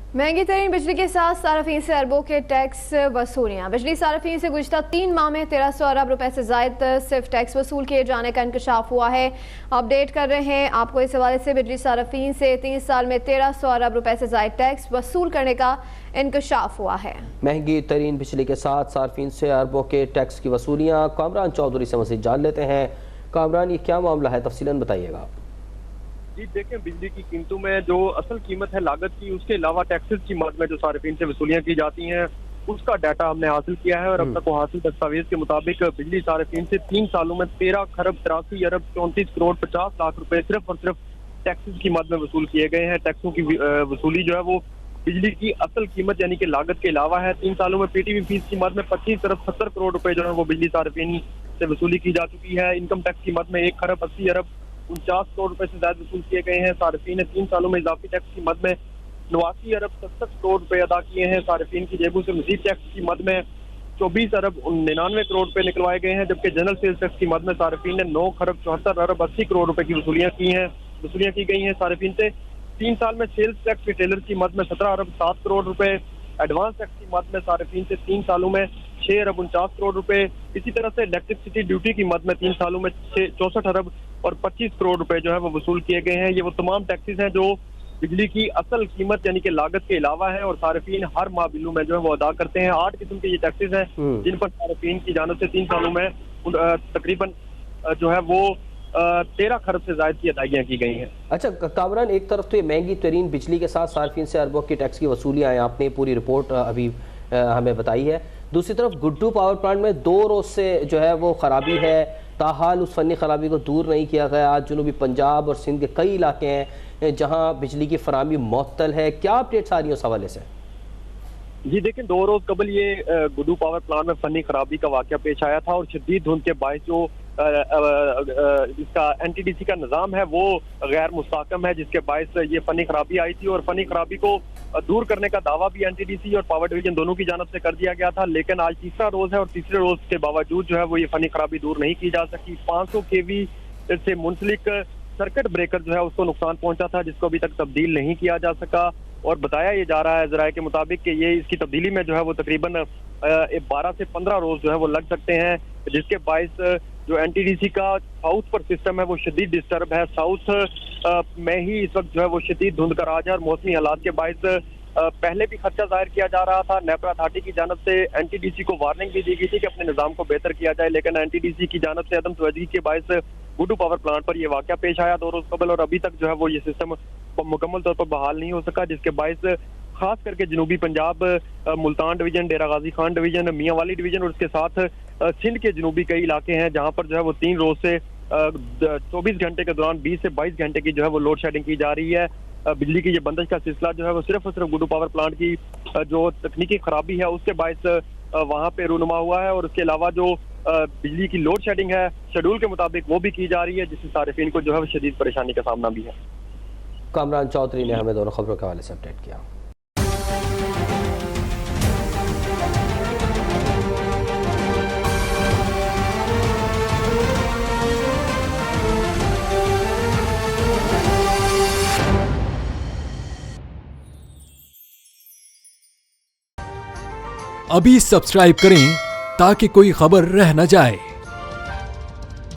महंगी तरीन बिजली के साथ सार्फिन से अरबों के टैक्स वसूलियां। बिजली सार्फिन से गुज़श्ता 3 माह में 1300 अरब रुपए से जायद सिर्फ टैक्स वसूल किए जाने का इंकशाफ हुआ है। अपडेट कर रहे हैं आपको इस हवाले से। बिजली सार्फिन से 3 साल में 1300 अरब रुपए से जायद टैक्स वसूल करने का इंकशाफ हुआ है। महंगी तरीन बिजली के साथ सार्फिन से अरबों के टैक्स की वसूलियाँ। कामरान चौधरी से मज़ीद जान लेते हैं। कामरान, ये क्या मामला है, तफसीलन बताइएगा। जी देखें, बिजली की कीमतों में जो असल कीमत है लागत की, उसके अलावा टैक्सेस की मद में जो सार्फिन से वसूलियाँ की जाती हैं उसका डाटा हमने हासिल किया है। और अब तक वो हासिल दस्तावेज के मुताबिक बिजली सार्फिन से 3 सालों में 13 खरब 83 अरब 34 करोड़ 50 लाख रुपए सिर्फ और सिर्फ टैक्सेस की मद में वसूल किए गए हैं। टैक्सों की वसूली जो है वो बिजली की असल कीमत यानी कि लागत के अलावा है। 3 सालों में पीटीवी फीस की मद में 25 अरब 70 करोड़ रुपए जो है वो बिजली सार्फिन से वसूली की जा चुकी है। इनकम टैक्स की मद में 1 खरब 80 अरब 49 करोड़ रुपए से ज्यादा वसूल किए गए हैं। सार्फिन ने 3 सालों में इजाफी टैक्स की मद में 89 अरब 67 करोड़ रुपए अदा किए हैं। सार्फिन की जेबों से मजीद टैक्स की मद में 24 अरब 99 करोड़ रुपए निकलवाए गए हैं, जबकि जनरल सेल्स टैक्स की मद में सार्फिन ने 9 खरब 74 अरब 80 करोड़ रुपए की वसूलियां की गई हैं। सार्फिन से 3 साल में सेल्स टैक्स रिटेलर की मद में 17 अरब 7 करोड़ रुपए, एडवांस टैक्स की मद में सार्फिन से 3 सालों में 6 अरब 49 करोड़ रुपए। इसी तरह से इलेक्ट्रिसिटी ड्यूटी की मद में 3 सालों में 64 अरब और 25 करोड़ रुपए जो है वो वसूल किए गए हैं। ये वो तमाम टैक्सेस हैं जो बिजली की असल कीमत यानी कि लागत के अलावा है और सार्फिन हर माह बिलों में जो है वो अदा करते हैं। 8 किस्म के ये टैक्सेस हैं जिन पर सार्फिन की जानिब से 3 सालों में तकरीबन जो है वो 13 खरब से ज्यादा की अदायगियाँ की गई हैं। अच्छा कामरान, एक तरफ तो ये महंगी तरीन बिजली के साथ सार्फिन से अरबों की टैक्स की वसूलियाँ हैं, आपने पूरी रिपोर्ट अभी हमें बताई है। दूसरी तरफ गुड्डू पावर प्लांट में 2 रोज से जो है वो खराबी है, ताहाल उस फनी खराबी को दूर नहीं किया गया। आज जनूबी पंजाब और सिंध के कई इलाके हैं जहां बिजली की फराहमी मुअत्तल है। क्या अपडेट्स आ रही है उस हवाले से? जी देखें, 2 रोज कबल ये गुड्डू पावर प्लांट में फनी खराबी का वाकया पेश आया था और शदीद धुंध के बायस जो इसका एनटीडीसी का निज़ाम है वो गैर मुस्तहकम है, जिसके बायस ये फनी खराबी आई थी। और फनी खराबी को दूर करने का दावा भी एनटीडीसी और पावर डिवीजन दोनों की जानब से कर दिया गया था, लेकिन आज तीसरा रोज है और तीसरे रोज के बावजूद जो है वो ये फनी खराबी दूर नहीं की जा सकी। 500 केवी से मुंसलिक सर्किट ब्रेकर जो है उसको नुकसान पहुंचा था, जिसको अभी तक तब्दील नहीं किया जा सका। और बताया ये जा रहा है ज़राए के मुताबिक कि ये इसकी तब्दीली में जो है वो तकरीबन 12 से 15 रोज जो है वो लग सकते हैं, जिसके बायस जो एनटीडीसी का साउथ पर सिस्टम है वो शदीद डिस्टर्ब है। साउथ में ही इस वक्त जो है वो शदीद धुंध का राज है और मौसमी हालात के बायस पहले भी खर्चा जाहिर किया जा रहा था। नेपरा अथॉरिटी की जानब से एनटीडीसी को वार्निंग भी दी गई थी कि अपने निज़ाम को बेहतर किया जाए, लेकिन एनटीडीसी की जानब से अदम तवज्जुही के बायस गुड्डू पावर प्लांट पर यह वाकया पेश आया 2 रोज कबल और अभी तक जो है वो ये सिस्टम मुकम्मल तौर पर बहाल नहीं हो सका, जिसके बायस खास करके जनूबी पंजाब, मुल्तान डिवीजन, डेरा गाजी खान डिवीजन, मियाँ वाली डिवीजन और उसके साथ सिंध के जनूबी कई इलाके हैं जहाँ पर जो है वो 3 रोज से 24 घंटे के दौरान 20 से 22 घंटे की जो है वो लोड शेडिंग की जा रही है। बिजली की ये बंदिश का सिलसिला जो है वो सिर्फ और सिर्फ गुड्डू पावर प्लांट की जो तकनीकी खराबी है उसके बायस वहाँ पे रूनुमा हुआ है। और उसके अलावा जो बिजली की लोड शेडिंग है शेड्यूल के मुताबिक वो भी की जा रही है, जिससे सार्फिन को जो है वो शदीद परेशानी का सामना भी है। कामरान चौधरी ने हमें दोनों खबरों के हवाले से अपडेट किया। अभी सब्सक्राइब करें ताकि कोई खबर रह न जाए।